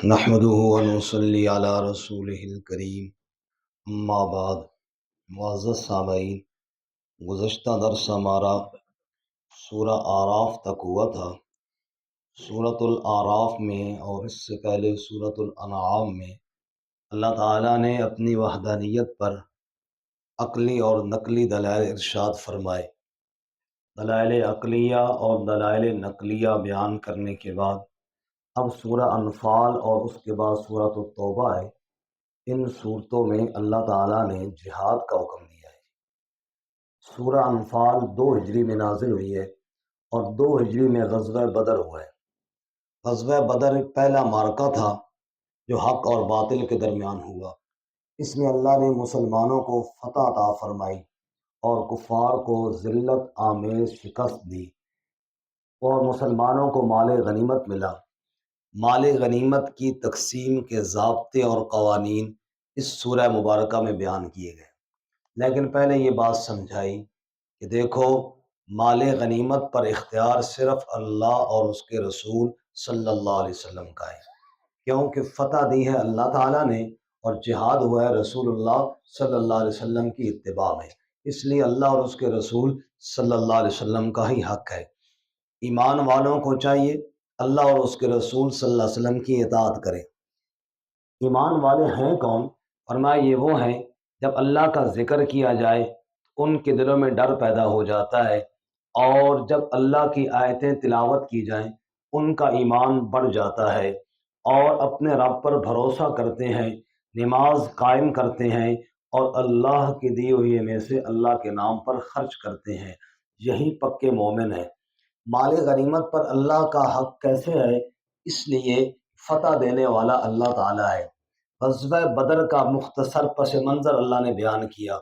نحمده ونصلي علی رسولہ الکریم، اما بعد۔ معزز سامعین، گزشتہ درس ہمارا سورہ اعراف تک ہوا تھا۔ سورۃ الاعراف میں اور اس سے پہلے سورۃ الانعام میں اللہ تعالیٰ نے اپنی وحدانیت پر عقلی اور نقلی دلائل ارشاد فرمائے۔ دلائل عقلیہ اور دلائل نقلیہ بیان کرنے کے بعد اب سورہ انفال اور اس کے بعد سورۃ التوبہ ہے۔ ان صورتوں میں اللہ تعالیٰ نے جہاد کا حکم دیا ہے۔ سورہ انفال 2 ہجری میں نازل ہوئی ہے اور 2 ہجری میں غزوہ بدر ہوا ہے۔ غزوہ بدر پہلا معرکہ تھا جو حق اور باطل کے درمیان ہوا۔ اس میں اللہ نے مسلمانوں کو فتح عطا فرمائی اور کفار کو ذلت آمیز شکست دی، اور مسلمانوں کو مال غنیمت ملا۔ مال غنیمت کی تقسیم کے ضابطے اور قوانین اس سورہ مبارکہ میں بیان کیے گئے، لیکن پہلے یہ بات سمجھائی کہ دیکھو، مال غنیمت پر اختیار صرف اللہ اور اس کے رسول صلی اللہ علیہ وسلم کا ہے، کیونکہ فتح دی ہے اللہ تعالیٰ نے اور جہاد ہوا ہے رسول اللہ صلی اللہ علیہ وسلم کی اتباع میں۔ اس لیے اللہ اور اس کے رسول صلی اللہ علیہ وسلم کا ہی حق ہے۔ ایمان والوں کو چاہیے اللہ اور اس کے رسول صلی اللہ علیہ وسلم کی اطاعت کریں۔ ایمان والے ہیں کون؟ فرمایا یہ وہ ہیں جب اللہ کا ذکر کیا جائے ان کے دلوں میں ڈر پیدا ہو جاتا ہے، اور جب اللہ کی آیتیں تلاوت کی جائیں ان کا ایمان بڑھ جاتا ہے، اور اپنے رب پر بھروسہ کرتے ہیں، نماز قائم کرتے ہیں اور اللہ کی دی ہوئی میں سے اللہ کے نام پر خرچ کرتے ہیں۔ یہی پکے مومن ہیں۔ مال غنیمت پر اللہ کا حق کیسے ہے؟ اس لیے فتح دینے والا اللہ تعالیٰ ہے۔ غزوہ بدر کا مختصر پس منظر اللہ نے بیان کیا۔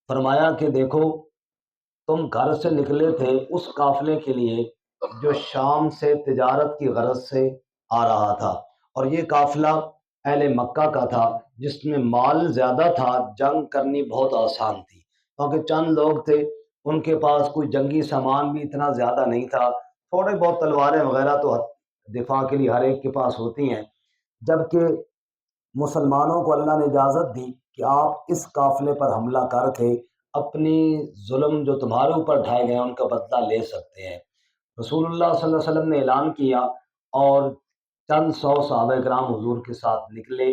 فرمایا کہ دیکھو، تم گھر سے نکلے تھے اس قافلے کے لیے جو شام سے تجارت کی غرض سے آ رہا تھا، اور یہ قافلہ اہل مکہ کا تھا جس میں مال زیادہ تھا، جنگ کرنی بہت آسان تھی کیونکہ چند لوگ تھے، ان کے پاس کوئی جنگی سامان بھی اتنا زیادہ نہیں تھا، تھوڑے بہت تلواریں وغیرہ تو دفاع کے لیے ہر ایک کے پاس ہوتی ہیں۔ جبکہ مسلمانوں کو اللہ نے اجازت دی کہ آپ اس قافلے پر حملہ کر کے اپنی ظلم جو تمہارے اوپر ڈھائے گئے ان کا بدلہ لے سکتے ہیں۔ رسول اللہ صلی اللہ علیہ وسلم نے اعلان کیا اور چند سو صحابہ کرام حضور کے ساتھ نکلے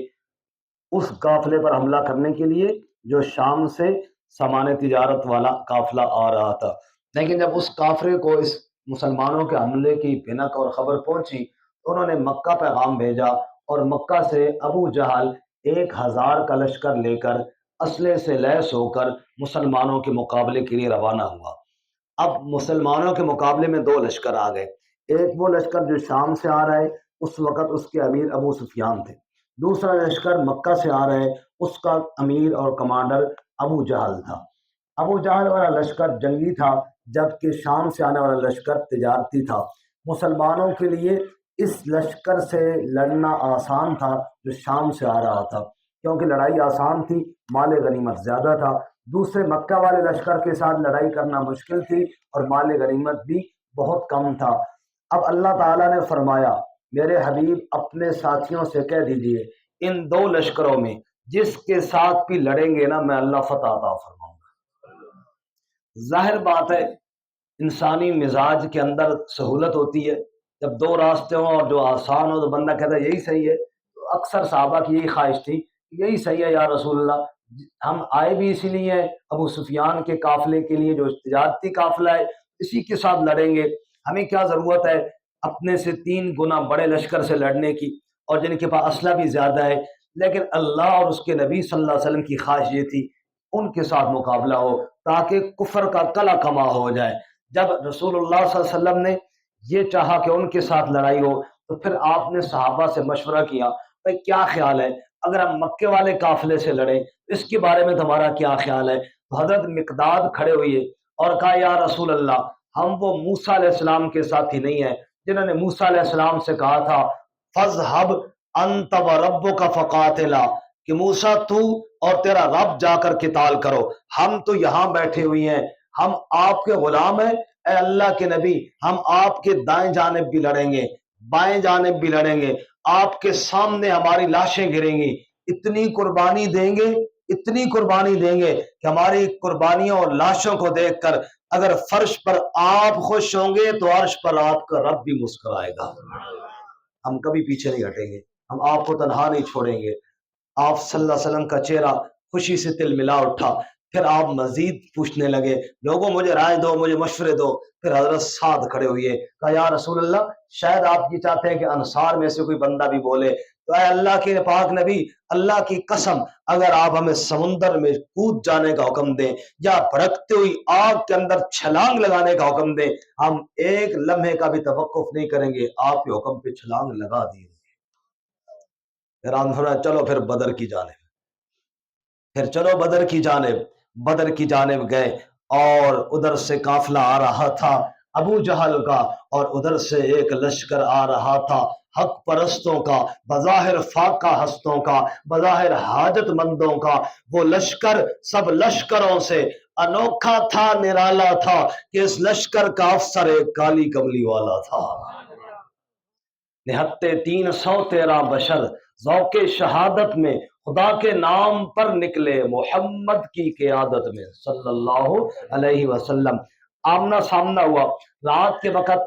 اس قافلے پر حملہ کرنے کے لیے جو شام سے سامان تجارت والا قافلہ آ رہا تھا۔ لیکن جب اس قافلے کو اس مسلمانوں کے حملے کی بھنک اور خبر پہنچی تو انہوں نے مکہ پیغام بھیجا، اور مکہ سے ابو جہل 1000 کا لشکر لے کر اسلحے سے لیس ہو کر مسلمانوں کے مقابلے کے لیے روانہ ہوا۔ اب مسلمانوں کے مقابلے میں 2 لشکر آ گئے۔ ایک وہ لشکر جو شام سے آ رہا ہے، اس وقت اس کے امیر ابو سفیان تھے۔ دوسرا لشکر مکہ سے آ رہا ہے، اس کا امیر اور کمانڈر ابو جہل تھا۔ ابو جہل والا لشکر جنگی تھا، جبکہ شام سے آنے والا لشکر تجارتی تھا۔ مسلمانوں کے لیے اس لشکر سے لڑنا آسان تھا جو شام سے آ رہا تھا، کیونکہ لڑائی آسان تھی، مال غنیمت زیادہ تھا۔ دوسرے مکہ والے لشکر کے ساتھ لڑائی کرنا مشکل تھی اور مال غنیمت بھی بہت کم تھا۔ اب اللہ تعالیٰ نے فرمایا میرے حبیب اپنے ساتھیوں سے کہہ دیجئے ان 2 لشکروں میں جس کے ساتھ بھی لڑیں گے نا، میں اللہ فتح عطا فرماؤں گا۔ ظاہر بات ہے انسانی مزاج کے اندر سہولت ہوتی ہے، جب 2 راستے ہوں اور جو آسان ہو تو بندہ کہتا ہے یہی صحیح ہے۔ تو اکثر صحابہ کی یہی خواہش تھی، یہی صحیح ہے یا رسول اللہ، ہم آئے بھی اسی لیے ہیں، ابو سفیان کے قافلے کے لیے جو تجارتی قافلہ ہے اسی کے ساتھ لڑیں گے، ہمیں کیا ضرورت ہے اپنے سے 3 گنا بڑے لشکر سے لڑنے کی، اور جن کے پاس اسلحہ بھی زیادہ ہے۔ لیکن اللہ اور اس کے نبی صلی اللہ علیہ وسلم کی خواہش یہ تھی ان کے ساتھ مقابلہ ہو تاکہ کفر کا کلا کما ہو جائے۔ جب رسول اللہ صلی اللہ علیہ وسلم نے یہ چاہا کہ ان کے ساتھ لڑائی ہو تو پھر آپ نے صحابہ سے مشورہ کیا، بھائی کیا خیال ہے اگر ہم مکے والے قافلے سے لڑیں، اس کے بارے میں تمہارا کیا خیال ہے؟ تو حضرت مقداد کھڑے ہوئے اور کہا یا رسول اللہ، ہم وہ موسیٰ علیہ السلام کے ساتھی نہیں ہیں جنہوں نے موسیٰ علیہ السلام سے کہا تھا فَاذْهَبْ أَنْتَ وَرَبُّكَ فَقَاتِلَا، کہ موسیٰ تو اور تیرا رب جا کر قتال کرو، ہم تو یہاں بیٹھے ہوئی ہیں، ہم آپ کے غلام ہیں۔ اے اللہ کے نبی، ہم آپ کے دائیں جانب بھی لڑیں گے، بائیں جانب بھی لڑیں گے، آپ کے سامنے ہماری لاشیں گریں گی، اتنی قربانی دیں گے، اتنی قربانی دیں گے کہ ہماری قربانیوں اور لاشوں کو دیکھ کر اگر فرش پر آپ خوش ہوں گے تو عرش پر آپ کا رب بھی مسکرائے گا۔ ہم کبھی پیچھے نہیں ہٹیں گے، ہم آپ کو تنہا نہیں چھوڑیں گے۔ آپ صلی اللہ علیہ وسلم کا چہرہ خوشی سے تل ملا اٹھا۔ پھر آپ مزید پوچھنے لگے، لوگوں مجھے رائے دو، مجھے مشورے دو۔ پھر حضرت سعد کھڑے ہوئے، کہا یا رسول اللہ، شاید آپ یہ چاہتے ہیں کہ انصار میں سے کوئی بندہ بھی بولے، تو اے اللہ کے پاک نبی، اللہ کی قسم اگر آپ ہمیں سمندر میں کود جانے کا حکم دیں یا بھڑکتے ہوئی آگ کے اندر چھلانگ لگانے کا حکم دیں، ہم ایک لمحے کا بھی توقف نہیں کریں گے، آپ کے حکم پہ چھلانگ لگا دیے۔ چلو پھر بدر کی جانب، پھر چلو بدر کی جانب، بدر کی جانب گئے، اور ادھر سے قافلہ آ رہا تھا ابو جہل کا، اور ادھر سے ایک لشکر آ رہا تھا حق پرستوں کا، بظاہر فاقہ ہستوں کا، بظاہر حاجت مندوں کا۔ وہ لشکر سب لشکروں سے انوکھا تھا، نرالا تھا کہ اس لشکر کا افسر ایک کالی کملی والا تھا۔ نہتے 313 بشر ذوق شہادت میں خدا کے نام پر نکلے، محمد کی قیادت میں صلی اللہ علیہ وسلم۔ آمنا سامنا ہوا، رات کے وقت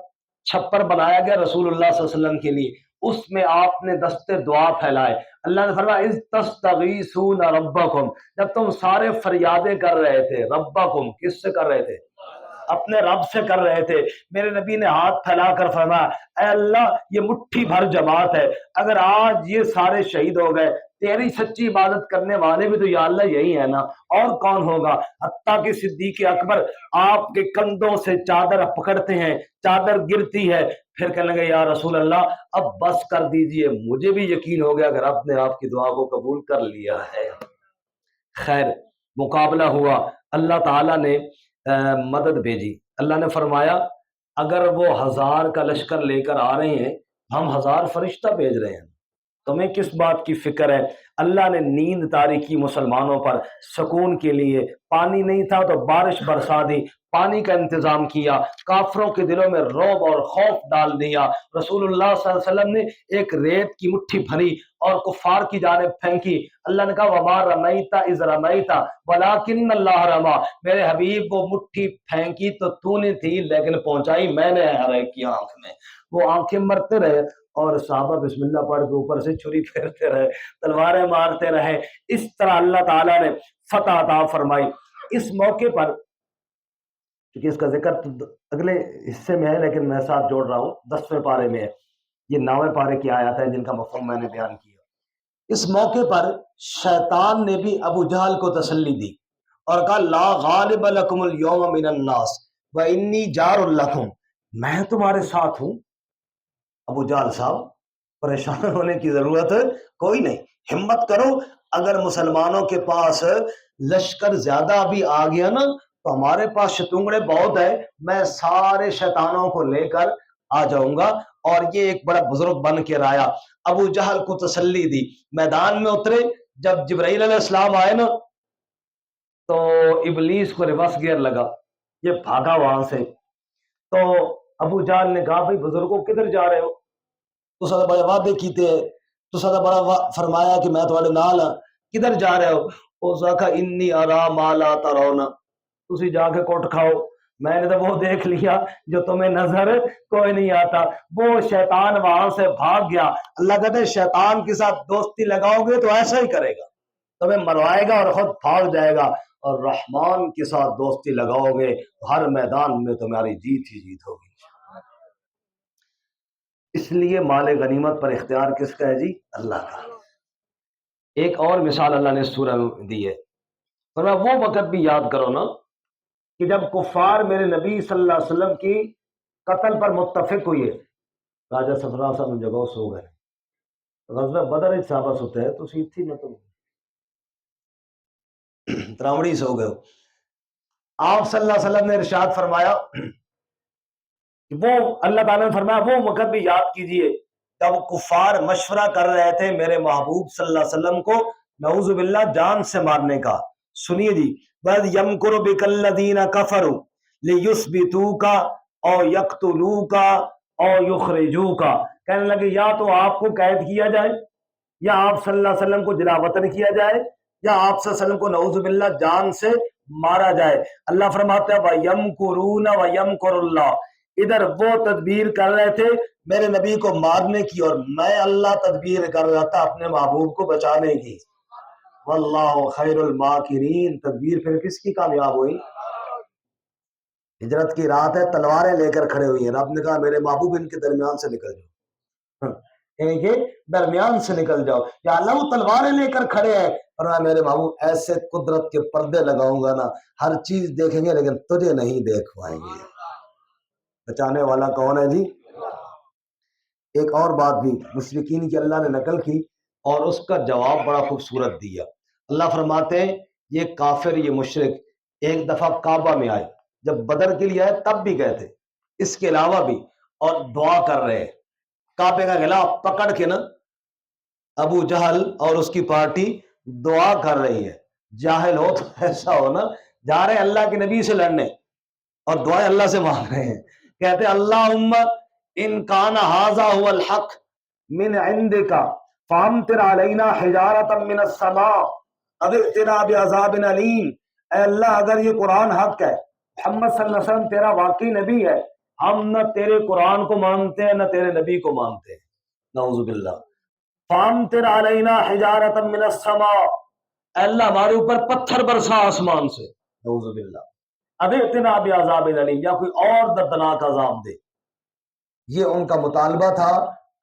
چھپر بنایا گیا رسول اللہ صلی اللہ علیہ وسلم کے لیے، اس میں آپ نے دستے دعا پھیلائے۔ اللہ نے فرمایا اذ تستغیثون ربکم، جب تم سارے فریادیں کر رہے تھے، ربکم کس سے کر رہے تھے؟ اپنے رب سے کر رہے تھے۔ میرے نبی نے ہاتھ پھیلا کر فرمایا اے اللہ، یہ مٹھی بھر جماعت ہے، اگر آج یہ سارے شہید ہو گئے، تیری سچی عبادت کرنے والے بھی تو یا اللہ یہی ہے نا، اور کون ہوگا؟ حتیٰ کہ صدیق اکبر آپ کے کندھوں سے چادر پکڑتے ہیں، چادر گرتی ہے، پھر کہنے لگے یا رسول اللہ اب بس کر دیجئے، مجھے بھی یقین ہو گیا اگر آپ نے آپ کی دعا کو قبول کر لیا ہے۔ خیر مقابلہ ہوا، اللہ تعالیٰ نے مدد بھیجی۔ اللہ نے فرمایا اگر وہ 1000 کا لشکر لے کر آ رہے ہیں، ہم 1000 فرشتہ بھیج رہے ہیں، تمہیں کس بات کی فکر ہے؟ اللہ نے نیند طاری کی مسلمانوں پر سکون کے لیے، پانی نہیں تھا تو بارش برسا دی، پانی کا انتظام کیا، کافروں کے دلوں میں رعب اور خوف ڈال دیا۔ رسول اللہ صلی اللہ علیہ وسلم نے ایک ریت کی مٹھی بھری اور کفار کی جانب پھینکی، اللہ نے کہا وما رمیت اذ رمیت ولکن اللہ رما، میرے حبیب وہ مٹھی پھینکی تو تو نے تھی لیکن پہنچائی میں نے ہر ایک کی آنکھ میں۔ وہ آنکھیں مرتے رہے اور صحابہ بسم اللہ پڑھ کے اوپر سے چھری پھیرتے رہے، تلواریں مارتے رہے۔ اس طرح اللہ تعالیٰ نے فتح عطا فرمائی۔ اس موقع پر کیونکہ اس کا ذکر اگلے حصے میں ہے لیکن میں ساتھ جوڑ رہا ہوں، 10ویں پارے میں ہے، یہ 9ویں پارے کی آیات ہیں جن کا مفہوم میں نے بیان کیا۔ اس موقع پر شیطان نے بھی ابو جہل کو تسلی دی اور کہا لا غالب لکم اليوم من الناس وانی جار لکم، میں تمہارے ساتھ ہوں۔ ابو جہل صاحب پریشان ہونے کی ضرورت کوئی نہیں، ہمت کرو، اگر مسلمانوں کے پاس لشکر زیادہ بھی آ گیا نا تو ہمارے پاس شتونگڑے بہت ہے، میں سارے شیطانوں کو لے کر آ جاؤں گا۔ اور یہ ایک بڑا بزرگ بن کے آیا، ابو جہل کو تسلی دی۔ میدان میں اترے، جب جبرائیل علیہ السلام آئے نا تو ابلیس کو ریورس گیئر لگا، یہ بھاگا وہاں سے۔ تو ابو جہل نے کہا بھائی بزرگوں کدھر جا رہے ہو؟ تو سدا بڑے وعدے کیتے، تو سدا بڑا فرمایا کہ میں تھوڑے نال ہاں، کدھر جا رہے ہو؟ اس نے کہا انی ارا ما لا ترون، تسی جا کے کوٹ کھاؤ، میں نے تو وہ دیکھ لیا جو تمہیں نظر کوئی نہیں آتا۔ وہ شیطان وہاں سے بھاگ گیا۔ اللہ کہتے ہیں شیطان کے ساتھ دوستی لگاؤ گے تو ایسا ہی کرے گا، تمہیں مروائے گا اور خود بھاگ جائے گا، اور رحمان کے ساتھ دوستی لگاؤ گے ہر میدان میں تمہاری جیت ہی جیت ہوگی۔ اس لیے مال غنیمت پر اختیار کس کا ہے جی؟ اللہ کا۔ ایک اور مثال اللہ نے سورہ میں دی ہے، فرمایا وہ وقت بھی یاد کرو نا کہ جب کفار میرے نبی صلی اللہ علیہ وسلم کی قتل پر متفق ہوئی ہے۔ راجہ سفرا صاحب جگہ سو گئے، غزوہ بدر صحابہ سوتے ہیں تو سیت تھی، میں تو تراوڑی سو گئے۔ آپ صلی اللہ علیہ وسلم نے ارشاد فرمایا، وہ اللہ تعالیٰ نے فرمایا وہ وقت بھی یاد کیجئے جب کفار مشورہ کر رہے تھے میرے محبوب صلی اللہ علیہ وسلم کو نعوذ باللہ جان سے مارنے کا۔ سنیے جی، وَإِذْ يَمْكُرُ بِكَ الَّذِينَ كَفَرُوا لِيُثْبِتُوكَ أَوْ يَقْتُلُوكَ اور یخرجوکا، کہنے لگے یا تو آپ کو قید کیا جائے، یا آپ صلی اللہ علیہ وسلم کو جلا وطن کیا جائے، یا آپ صلی اللہ علیہ وسلم کو نعوذ باللہ جان سے مارا جائے۔ اللہ فرماتا ہے وَيَمْكُرُونَ وَيَمْكُرُ اللَّهُ، ادھر وہ تدبیر کر رہے تھے میرے نبی کو مارنے کی، اور میں اللہ تدبیر کر رہا تھا اپنے محبوب کو بچانے کی۔ واللہ خیر الماکرین، تدبیر پھر کس کی کامیاب ہوئی؟ ہجرت کی رات ہے، تلواریں لے کر کھڑے ہوئی ہیں، رب نے کہا میرے محبوب ان کے درمیان سے نکل جاؤ، ان کے درمیان سے نکل جاؤ۔ یا اللہ وہ تلواریں لے کر کھڑے ہیں، اور میں میرے محبوب ایسے قدرت کے پردے لگاؤں گا نا، ہر چیز دیکھیں گے لیکن تجھے نہیں دیکھ پائیں گے۔ بچانے والا کون ہے جی؟ ایک اور بات بھی مشرکین کی اللہ نے نقل کی، اور اس کا جواب بڑا خوبصورت دیا۔ اللہ فرماتے ہیں یہ کافر، یہ مشرک ایک دفعہ کعبہ میں آئے، جب بدر کے لیے آئے تب بھی گئے تھے، اس کے علاوہ بھی، اور دعا کر رہے ہیں کعبے کا غلاف پکڑ کے نا، ابو جہل اور اس کی پارٹی دعا کر رہی ہے۔ جاہل ہو تو ایسا ہو نا، جا رہے ہیں اللہ کے نبی سے لڑنے اور دعائیں اللہ سے مانگ رہے ہیں، کہتے ہیں اللہم ان کان ھذا هو الحق من عندک فامطر علینا حجارۃ من السماء او ائتنا بعذاب علیم۔ اے اللہ اگر یہ قرآن حق ہے، محمد صلی اللہ علیہ وسلم تیرا واقعی نبی ہے، ہم نہ تیرے قرآن کو مانتے ہیں نہ تیرے نبی کو مانتے ہیں، نعوذ باللہ۔ فامطر علینا حجارۃ من السماء، اے اللہ ہمارے اوپر پتھر برسا آسمان سے، نعوذ باللہ، اب ائتنا بعذاب علیم، یا کوئی اور دردناک عذاب دے۔ یہ ان کا مطالبہ تھا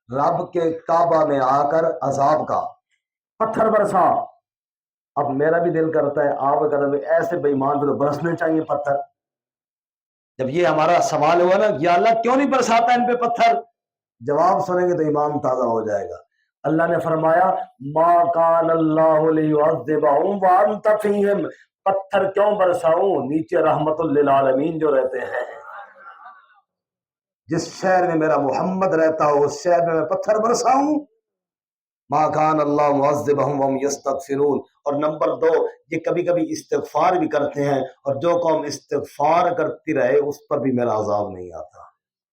رب کے کعبہ میں آ کر عذاب کا، پتھر برسا۔ اب میرا بھی دل کرتا ہے آپ اگر ایسے بے ایمان پہ تو برسنے چاہیے پتھر۔ جب یہ ہمارا سوال ہوا نا یا اللہ کیوں نہیں برساتا ان پہ پتھر، جواب سنیں گے تو ایمان تازہ ہو جائے گا۔ اللہ نے فرمایا ما کان اللہ لیعذبہم وانت فیہم، پتھر کیوں برساؤں، نیچے رحمت للعالمین جو رہتے ہیں، جس شہر میں میرا محمد رہتا ہو اس شہر میں پتھر برساؤں۔ ما کان اللہ معذبہم وہم یستغفرون، اور نمبر 2 یہ کبھی کبھی استغفار بھی کرتے ہیں، اور جو قوم استغفار کرتی رہے اس پر بھی میرا عذاب نہیں آتا۔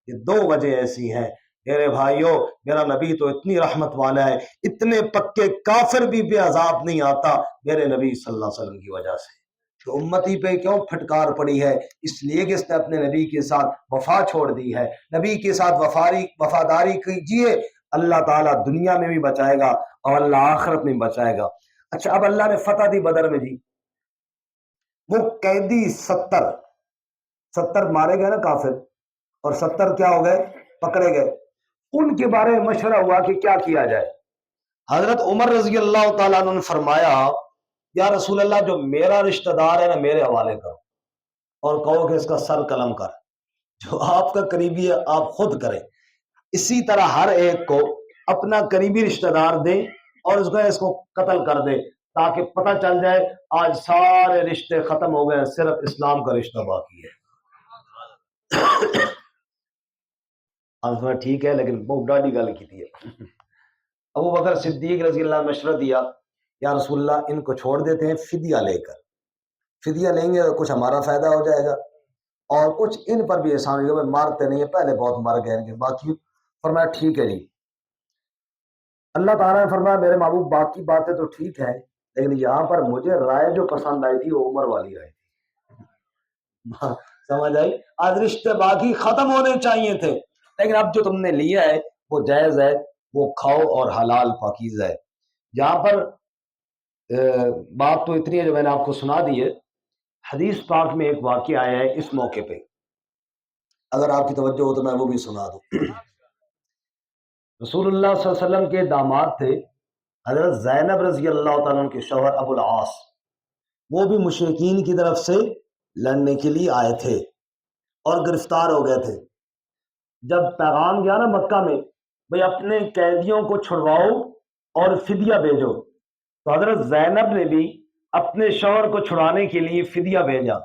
یہ 2 وجہ ایسی ہیں میرے بھائیوں، میرا نبی تو اتنی رحمت والا ہے، اتنے پکے کافر بھی بے عذاب نہیں آتا میرے نبی صلی اللہ علیہ وسلم کی وجہ سے۔ تو امتی پہ کیوں پھٹکار پڑی ہے؟ اس لیے کہ اس نے اپنے نبی کے ساتھ وفا چھوڑ دی ہے۔ نبی کے ساتھ وفاداری کیجیے، اللہ تعالیٰ دنیا میں بھی بچائے گا اور اللہ آخرت میں بھی بچائے گا۔ اچھا اب اللہ نے فتح دی بدر میں جی، وہ قیدی 70 مارے گئے نا کافر، اور 70 کیا ہو گئے؟ پکڑے گئے۔ ان کے بارے میں مشورہ ہوا کہ کیا کیا جائے۔ حضرت عمر رضی اللہ تعالیٰ عنہ نے فرمایا یا رسول اللہ جو میرا رشتہ دار ہے نا میرے حوالے کرو، اور کہو کہ اس کا سر قلم کر، جو آپ کا قریبی ہے آپ خود کریں۔ اسی طرح ہر ایک کو اپنا قریبی رشتہ دار دیں اور اس کو قتل کر دے، تاکہ پتہ چل جائے آج سارے رشتے ختم ہو گئے، صرف اسلام کا رشتہ باقی ہے۔ ٹھیک ہے لیکن بہت ڈاڈی گل کی تھی۔ ابو بکر صدیق رضی اللہ عنہ مشورہ دیا یا رسول اللہ ان کو چھوڑ دیتے ہیں فدیہ لے کر، فدیہ لیں گے تو کچھ ہمارا فائدہ ہو جائے گا اور کچھ ان پر بھی احسان ہوگا، مارتے نہیں ہیں، پہلے بہت مر گئے ہیں باقی۔ فرمایا ٹھیک ہے جی۔ اللہ تعالیٰ نے فرمایا میرے محبوب باقی باتیں تو ٹھیک ہے، لیکن یہاں پر مجھے رائے جو پسند آئی تھی وہ عمر والی رائے تھی، سمجھ آئی؟ آج رشتے باقی ختم ہونے چاہیے تھے، لیکن اب جو تم نے لیا ہے وہ جائز ہے، وہ کھاؤ اور حلال پاکیزہ ہے۔ یہاں پر بات تو اتنی ہے جو میں نے آپ کو سنا دی ہے۔ حدیث پاک میں ایک واقعہ آیا ہے اس موقع پہ، اگر آپ کی توجہ ہو تو میں وہ بھی سنا دوں۔ رسول اللہ صلی اللہ علیہ وسلم کے داماد تھے حضرت زینب رضی اللہ تعالیٰ عنہ کے شوہر ابو العاص، وہ بھی مشرکین کی طرف سے لڑنے کے لیے آئے تھے اور گرفتار ہو گئے تھے۔ جب پیغام گیا نا مکہ میں بھئی اپنے قیدیوں کو چھڑواؤ اور فدیہ بھیجو، تو حضرت زینب نے بھی اپنے شوہر کو چھڑانے کے لیے فدیہ بھیجا،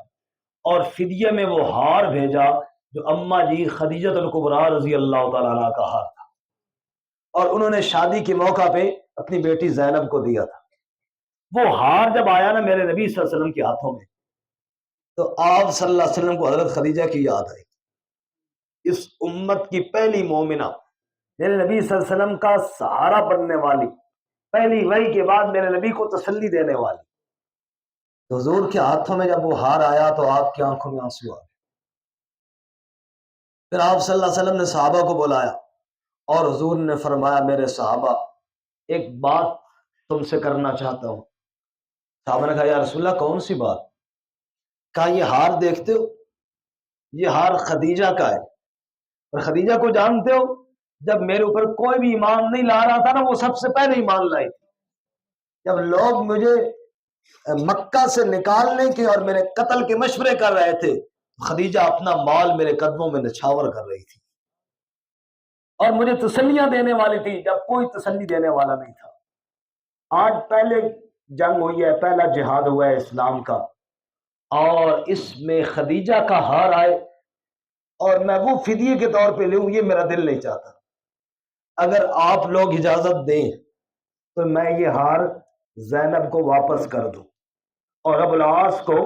اور فدیہ میں وہ ہار بھیجا جو اماں جی خدیجہ الکبریٰ رضی اللہ تعالیٰ عنہ کا ہار تھا، اور انہوں نے شادی کے موقع پہ اپنی بیٹی زینب کو دیا تھا۔ وہ ہار جب آیا نا میرے نبی صلی اللہ علیہ وسلم کے ہاتھوں میں، تو آپ صلی اللہ علیہ وسلم کو حضرت خدیجہ کی یاد آئی۔ اس امت کی پہلی مومنہ، میرے نبی صلی اللہ علیہ وسلم کا سہارا بننے والی، پہلی وحی کے بعد میرے نبی کو تسلی دینے والی، تو حضور کے ہاتھوں میں جب وہ ہار آیا تو آپ کی آنکھوں میں آنسو آ گئے۔ پھر آپ صلی اللہ علیہ وسلم نے صحابہ کو بلایا اور حضور نے فرمایا میرے صحابہ ایک بات تم سے کرنا چاہتا ہوں۔ صحابہ نے کہا یا رسول اللہ کون سی بات؟ کہا یہ ہار دیکھتے ہو، یہ ہار خدیجہ کا ہے، اور خدیجہ کو جانتے ہو، جب میرے اوپر کوئی بھی ایمان نہیں لا رہا تھا نا، وہ سب سے پہلے ایمان لائی تھی۔ جب لوگ مجھے مکہ سے نکالنے کے اور میرے قتل کے مشورے کر رہے تھے، خدیجہ اپنا مال میرے قدموں میں نچھاور کر رہی تھی اور مجھے تسلیاں دینے والی تھی جب کوئی تسلی دینے والا نہیں تھا۔ آج پہلے جنگ ہوئی ہے، پہلا جہاد ہوا ہے اسلام کا، اور اس میں خدیجہ کا ہار آئے اور میں وہ فدیے کے طور پہ لوں، یہ میرا دل نہیں چاہتا۔ اگر آپ لوگ اجازت دیں تو میں یہ ہار زینب کو واپس کر دوں اور ابو العاص کو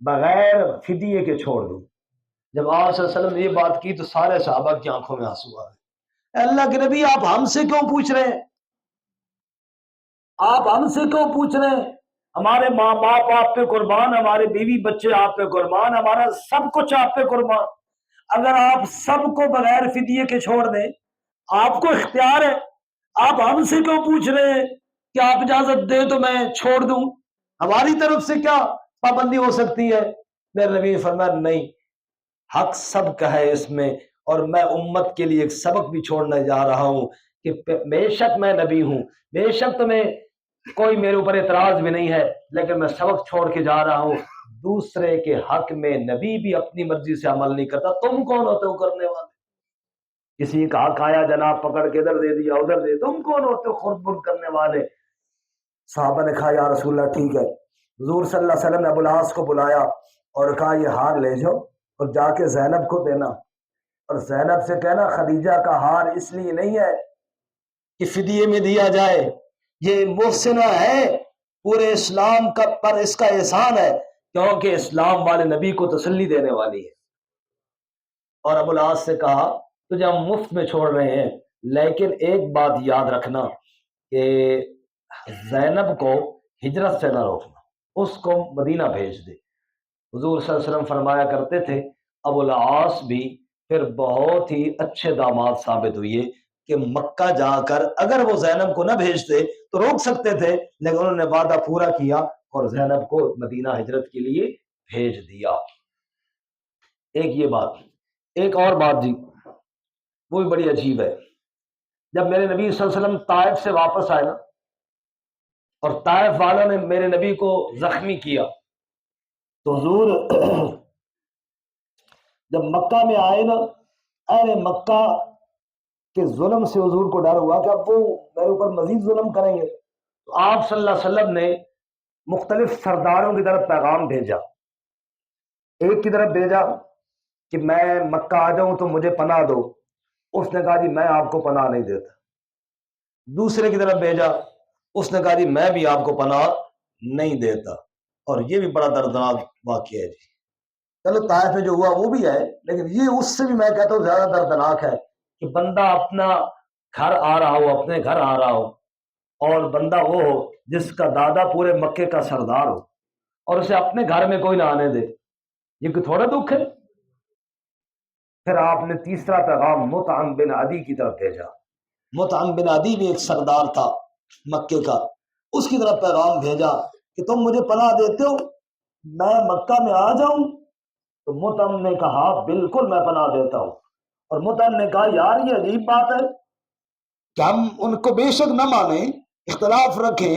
بغیر فدیے کے چھوڑ دوں۔ جب آپ صلی اللہ علیہ وسلم نے یہ بات کی تو سارے صحابہ کی آنکھوں میں آنسو آ گئے۔ اے اللہ کے نبی آپ ہم سے کیوں پوچھ رہے ہیں؟ آپ ہم سے کیوں پوچھ رہے ہیں؟ ہمارے ماں باپ آپ پہ قربان، ہمارے بیوی بچے آپ پہ قربان، ہمارا سب کچھ آپ پہ قربان۔ اگر آپ سب کو بغیر فدیے کے چھوڑ دیں، آپ کو اختیار ہے، آپ ہم سے کیوں پوچھ رہے ہیں کہ آپ اجازت دیں تو میں چھوڑ دوں؟ ہماری طرف سے کیا پابندی ہو سکتی ہے؟ میرے نبی نے فرمایا نہیں، حق سب کا ہے اس میں، اور میں امت کے لیے ایک سبق بھی چھوڑنے جا رہا ہوں کہ بے شک میں نبی ہوں، بے شک تمہیں کوئی میرے اوپر اعتراض بھی نہیں ہے، لیکن میں سبق چھوڑ کے جا رہا ہوں، دوسرے کے حق میں نبی بھی اپنی مرضی سے عمل نہیں کرتا، تم کون ہوتے ہو کرنے والے؟ کسی کا حق آیا جناب پکڑ کے ادھر دے دیا ادھر دے، تم کون ہوتے ہو خود بد کرنے والے؟ صحابہ نے کہا یا رسول اللہ ٹھیک ہے۔ حضور صلی اللہ علیہ وسلم نے ابو العاص کو بلایا اور کہا یہ ہار لے جاؤ اور جا کے زینب کو دینا، اور زینب سے کہنا خدیجہ کا ہار اس لیے نہیں ہے کہ فدیے میں دیا جائے، یہ محسنہ ہے، پورے اسلام کا پر اس کا احسان ہے، کیونکہ اسلام والے نبی کو تسلی دینے والی ہے۔ اور ابو العاص سے کہا تجھے ہم مفت میں چھوڑ رہے ہیں، لیکن ایک بات یاد رکھنا کہ زینب کو ہجرت سے نہ روکنا، اس کو مدینہ بھیج دے۔ حضور صلی اللہ علیہ وسلم فرمایا کرتے تھے ابو العاص بھی پھر بہت ہی اچھے داماد ثابت ہوئے کہ مکہ جا کر اگر وہ زینب کو نہ بھیجتے تو روک سکتے تھے، لیکن انہوں نے وعدہ پورا کیا اور زینب کو مدینہ ہجرت کے لیے بھیج دیا۔ ایک یہ بات، ایک اور بات جی وہ بھی بڑی عجیب ہے۔ جب میرے نبی صلی اللہ علیہ وسلم طائف سے واپس آئے نا، اور طائف والوں نے میرے نبی کو زخمی کیا، تو حضور جب مکہ میں آئے نا، اہل مکہ کے ظلم سے حضور کو ڈر ہوا کہ اب وہ میرے اوپر مزید ظلم کریں گے، تو آپ صلی اللہ علیہ وسلم نے مختلف سرداروں کی طرف پیغام بھیجا۔ ایک کی طرف بھیجا کہ میں مکہ آ جاؤں تو مجھے پناہ دو، اس نے کہا جی میں آپ کو پناہ نہیں دیتا۔ دوسرے کی طرف بھیجا، اس نے کہا جی میں بھی آپ کو پناہ نہیں دیتا۔ اور یہ بھی بڑا دردناک واقعہ ہے جی۔ چلو طائف میں جو ہوا وہ بھی ہے، لیکن یہ اس سے بھی میں کہتا ہوں زیادہ دردناک ہے کہ بندہ اپنا گھر آ رہا ہو، اپنے گھر آ رہا ہو، اور بندہ وہ ہو جس کا دادا پورے مکے کا سردار ہو اور اسے اپنے گھر میں کوئی نہ آنے دے، یہ کوئی تھوڑا دکھ ہے؟ پھر آپ نے تیسرا پیغام مطعم بن عدی کی طرف بھیجا۔ مطعم بن عدی بھی ایک سردار تھا مکے کا، اس کی طرف پیغام بھیجا کہ تم مجھے پناہ دیتے ہو، میں مکہ میں آ جاؤں؟ تو مطعم نے کہا بالکل میں پناہ دیتا ہوں۔ اور مطعم نے کہا یار یہ عجیب بات ہے کہ ہم ان کو بے شک نہ مانیں، اختلاف رکھیں،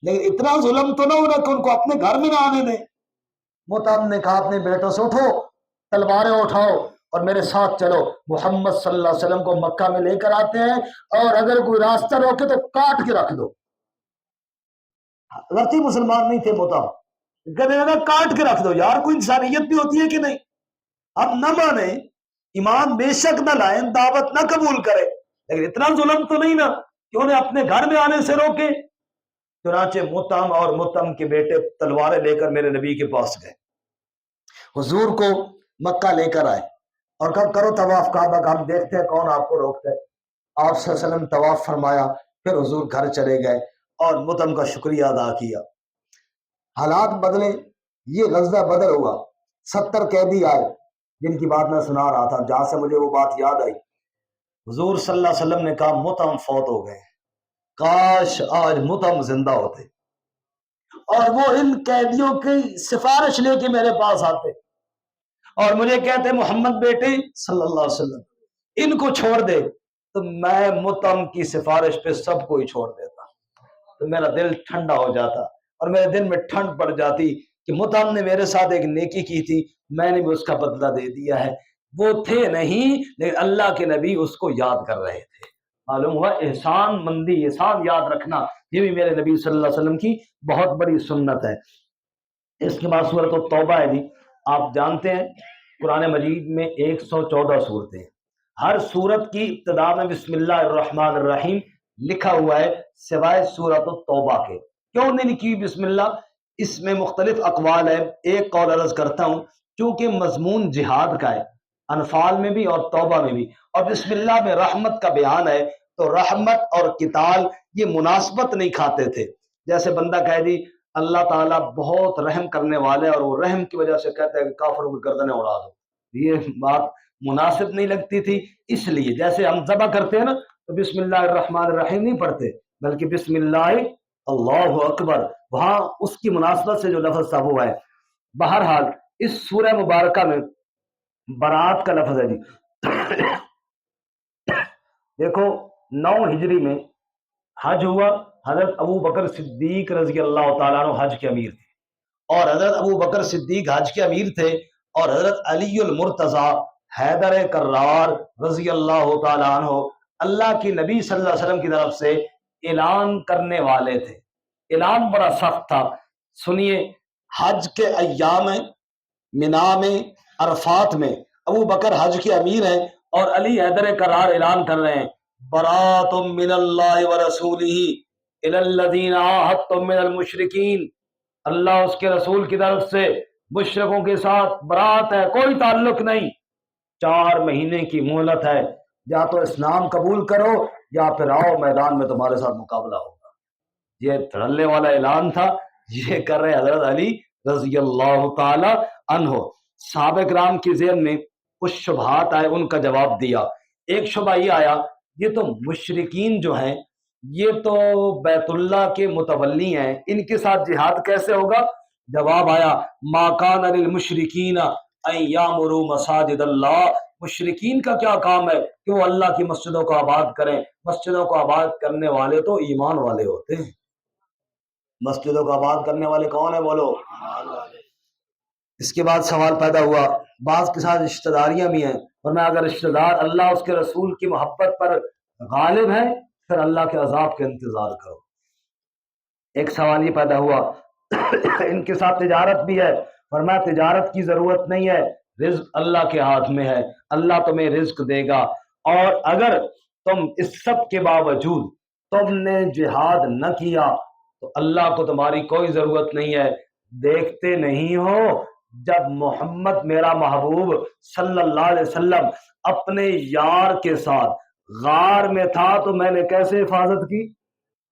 لیکن اتنا ظلم تو نہ ہونا کہ ان کو اپنے گھر میں نہ آنے دیں۔ مطعم نے کہا اپنے بیٹوں سے اٹھو، تلواریں اٹھاؤ اور میرے ساتھ چلو، محمد صلی اللہ علیہ وسلم کو مکہ میں لے کر آتے ہیں، اور اگر کوئی راستہ روکے تو کاٹ کے رکھ دو۔ اگرچہ مسلمان نہیں تھے مطعم، کہتے ہیں کاٹ کے رکھ دو، یار کوئی انسانیت بھی ہوتی ہے کہ نہیں؟ اب نہ مانیں، ایمان بے شک نہ لائیں، دعوت نہ قبول کرے، لیکن اتنا ظلم تو نہیں نا کہ انہیں اپنے گھر میں آنے سے روکے۔ چنانچہ مطعم اور مطعم کے بیٹے تلواریں لے کر میرے نبی کے پاس گئے، حضور کو مکہ لے کر آئے، اور کہا کرو طواف کعبہ کا، ہم دیکھتے ہیں کون آپ کو روکتا ہے۔ آپ صلی اللہ علیہ وسلم طواف فرمایا، پھر حضور گھر چلے گئے اور متم کا شکریہ ادا کیا۔ حالات بدلے، یہ غزوہ بدر ہوا، 70 قیدی آئے جن کی بات میں سنا رہا تھا، جہاں سے مجھے وہ بات یاد آئی۔ حضور صلی اللہ علیہ وسلم نے کہا متم فوت ہو گئے، کاش آج متم زندہ ہوتے اور وہ ان قیدیوں کی سفارش لے کے میرے پاس آتے اور مجھے کہتے محمد بیٹے صلی اللہ علیہ وسلم ان کو چھوڑ دے، تو میں متم کی سفارش پہ سب کو ہی چھوڑ دیتا، تو میرا دل ٹھنڈا ہو جاتا اور میرے دل میں ٹھنڈ پڑ جاتی کہ متم نے میرے ساتھ ایک نیکی کی تھی، میں نے بھی اس کا بدلہ دے دیا ہے۔ وہ تھے نہیں لیکن اللہ کے نبی اس کو یاد کر رہے تھے۔ معلوم ہوا احسان مندی، احسان یاد رکھنا، یہ بھی میرے نبی صلی اللہ علیہ وسلم کی بہت بڑی سنت ہے۔ اس کے بعد سورۃ التوبہ ہے جی۔ آپ جانتے ہیں قرآن مجید میں 114 صورتیں، ہر صورت کی ابتدا میں بسم اللہ الرحمن الرحیم لکھا ہوا ہے سوائے سورۃ التوبہ کے۔ کیوں نہیں لکھی بسم اللہ؟ اس میں مختلف اقوال ہے، ایک قول عرض کرتا ہوں، کیونکہ مضمون جہاد کا ہے، انفال میں بھی اور توبہ میں بھی، اور بسم اللہ میں رحمت کا بیان ہے، تو رحمت اور قتال یہ مناسبت نہیں کھاتے تھے۔ جیسے بندہ کہے جی اللہ تعالیٰ بہت رحم کرنے والے اور وہ رحم کی وجہ سے کہتا ہے کہ کافروں کی گردنیں اڑا دو، یہ بات مناسب نہیں لگتی تھی۔ اس لیے جیسے ہم ذبح کرتے ہیں نا تو بسم اللہ الرحمن الرحیم نہیں پڑھتے بلکہ بسم اللہ اللہ اکبر، وہاں اس کی مناسبت سے جو لفظ تھا وہ ہے۔ بہرحال اس سورہ مبارکہ میں برات کا لفظ ہے جی۔ دیکھو 9 ہجری میں حج ہوا، حضرت ابو بکر صدیق رضی اللہ تعالیٰ عنہ حج کے امیر تھے، اور حضرت ابو بکر صدیق حج کے امیر تھے، اور حضرت علی المرتضیٰ حیدر کرار رضی اللہ تعالیٰ عنہ اللہ کی نبی صلی اللہ علیہ وسلم کی طرف سے اعلان کرنے والے تھے۔ اعلان بڑا سخت تھا، سنیے۔ حج کے ایام میں، مینا میں، عرفات میں ابو بکر حج کے امیر ہیں اور علی حیدر کرار اعلان کر رہے ہیں برات من اللہ ورسولہ الی الذین عاہدتم من المشرکین، اللہ اس کے رسول کی طرف سے مشرکوں کے ساتھ برات ہے، کوئی تعلق نہیں، 4 مہینے کی مہلت ہے، یا تو اسلام قبول کرو یا پھر آؤ میدان میں تمہارے ساتھ مقابلہ ہوگا۔ یہ دھڑلے والا اعلان تھا، یہ کر رہے حضرت علی رضی اللہ تعالی عنہ۔ صحابہ کرام کی ذہن میں کچھ شبہات آئے، ان کا جواب دیا۔ ایک شبہ یہ آیا یہ تو مشرکین جو ہیں یہ تو بیت اللہ کے متولی ہیں، ان کے ساتھ جہاد کیسے ہوگا؟ جواب آیا ما کان للمشرکین ان یامروا مساجد اللہ، مشرکین کا کیا کام ہے کہ وہ اللہ کی مسجدوں کو آباد کریں؟ مسجدوں کو آباد کرنے والے تو ایمان والے ہوتے ہیں۔ مسجدوں کو آباد کرنے والے کون ہیں بولو؟ اس کے بعد سوال پیدا ہوا بعض کے ساتھ رشتہ داریاں بھی ہیں، ورنہ اگر رشتہ دار اللہ اس کے رسول کی محبت پر غالب ہے پھر اللہ کے عذاب کا انتظار کرو۔ ایک سوال یہ پیدا ہوا ان کے ساتھ تجارت بھی ہے، فرمایا تجارت کی ضرورت نہیں ہے، رزق اللہ کے ہاتھ میں ہے، اللہ تمہیں رزق دے گا، اور اگر تم اس سب کے باوجود تم نے جہاد نہ کیا تو اللہ کو تمہاری کوئی ضرورت نہیں ہے۔ دیکھتے نہیں ہو جب محمد میرا محبوب صلی اللہ علیہ وسلم اپنے یار کے ساتھ غار میں تھا تو میں نے کیسے حفاظت کی؟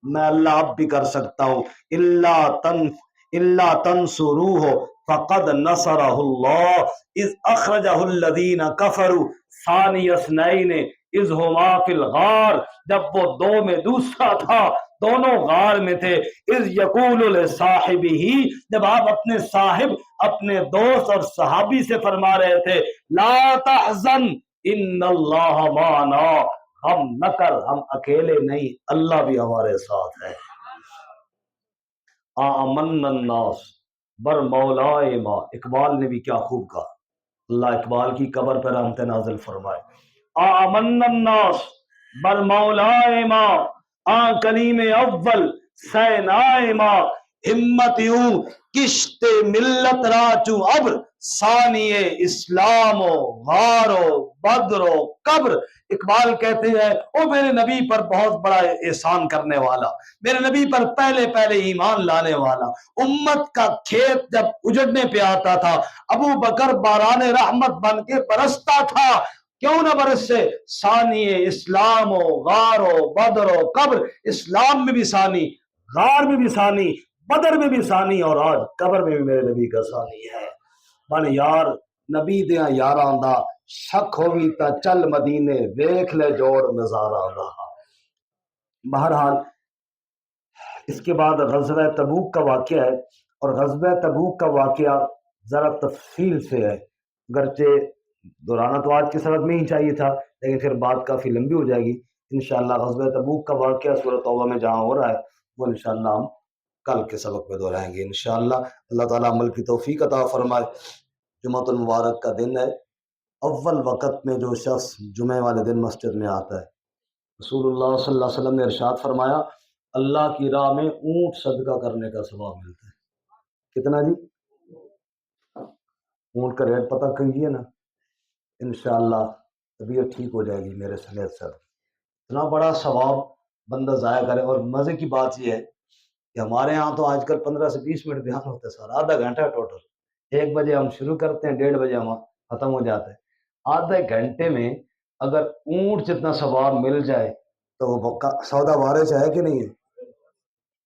میں اللہ اب بھی کر سکتا ہوں۔ اللہ تنصروہ فقد نصرہ اللہ اذ اخرجہ الذین کفروا ثانی اثنین اذ ہما فی الغار، جب وہ 2 میں دوسرا تھا، دونوں غار میں تھے، اذ یقول لصاحبہ، جب آپ اپنے صاحب، اپنے دوست اور صحابی سے فرما رہے تھے لا تحزن ان اللہ معنا، ہم نہ کر، ہم اکیلے نہیں، اللہ بھی ہمارے ساتھ ہے۔ آمن الناس بر مولائے ما، اقبال نے بھی کیا خوب کہا، اللہ اقبال کی قبر پر رحمت نازل فرمائے۔ آمن الناس بر مولائے ما، کلیم اول سینائے ما، ہمت یوں کشت ملت راچوں ابر ثانی اسلام و غار و بدر و قبر۔ اقبال کہتے ہیں او میرے نبی پر بہت بڑا احسان کرنے والا، میرے نبی پر پہلے پہلے ایمان لانے والا، امت کا کھیت جب اجڑنے پہ آتا تھا ابو بکر باران رحمت بن کے برستا تھا، کیوں نہ برس سے؟ ثانی اسلام و غار و بدر و قبر، اسلام میں بھی ثانی، غار میں بھی ثانی، بدر میں بھی ثانی، اور آج قبر میں بھی میرے نبی کا ثانی ہے۔ بن یار نبی دیاں یاراں دا شک ہوئی تا چل مدینے ویکھ لے جوڑ نظارہ دا۔ بہرحال اس کے بعد غزوہ تبوک کا واقعہ ہے، اور غزوہ تبوک کا واقعہ ذرا تفصیل سے ہے، گرچہ دہرانا تو آج کے سبق میں ہی چاہیے تھا لیکن پھر بات کافی لمبی ہو جائے گی۔ انشاءاللہ غزوہ تبوک کا واقعہ سورۃ توبہ میں جہاں ہو رہا ہے وہ انشاءاللہ ہم کل کے سبق میں دہرائیں گے انشاءاللہ۔ اللہ تعالیٰ عمل کی توفیق عطا فرمائے۔ جمعۃ المبارک کا دن ہے، اول وقت میں جو شخص جمعہ والے دن مسجد میں آتا ہے، رسول اللہ صلی اللہ علیہ وسلم نے ارشاد فرمایا اللہ کی راہ میں اونٹ صدقہ کرنے کا ثواب ملتا ہے۔ کتنا جی؟ اونٹ کا ریٹ پتہ کیجیے نا، انشاءاللہ طبیعت ٹھیک ہو جائے گی میرے سمیت سر۔ اتنا بڑا ثواب بندہ ضائع کرے، اور مزے کی بات یہ ہے کہ ہمارے ہاں تو آج کل 15 سے 20 منٹ بیان ہوتا ہے سر، آدھا گھنٹہ ٹوٹل۔ 1 بجے ہم شروع کرتے ہیں، 1:30 بجے ہم ختم ہو جاتا ہے۔ آدھے گھنٹے میں اگر اونٹ جتنا ثواب مل جائے تو وہ سودا وارث ہے کہ نہیں ہے؟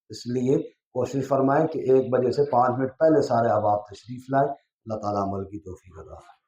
اس لیے کوشش فرمائیں کہ 1 بجے سے 5 منٹ پہلے سارے احباب تشریف لائیں۔ اللہ تعالیٰ عمل کی توفیق عطا فرمائے۔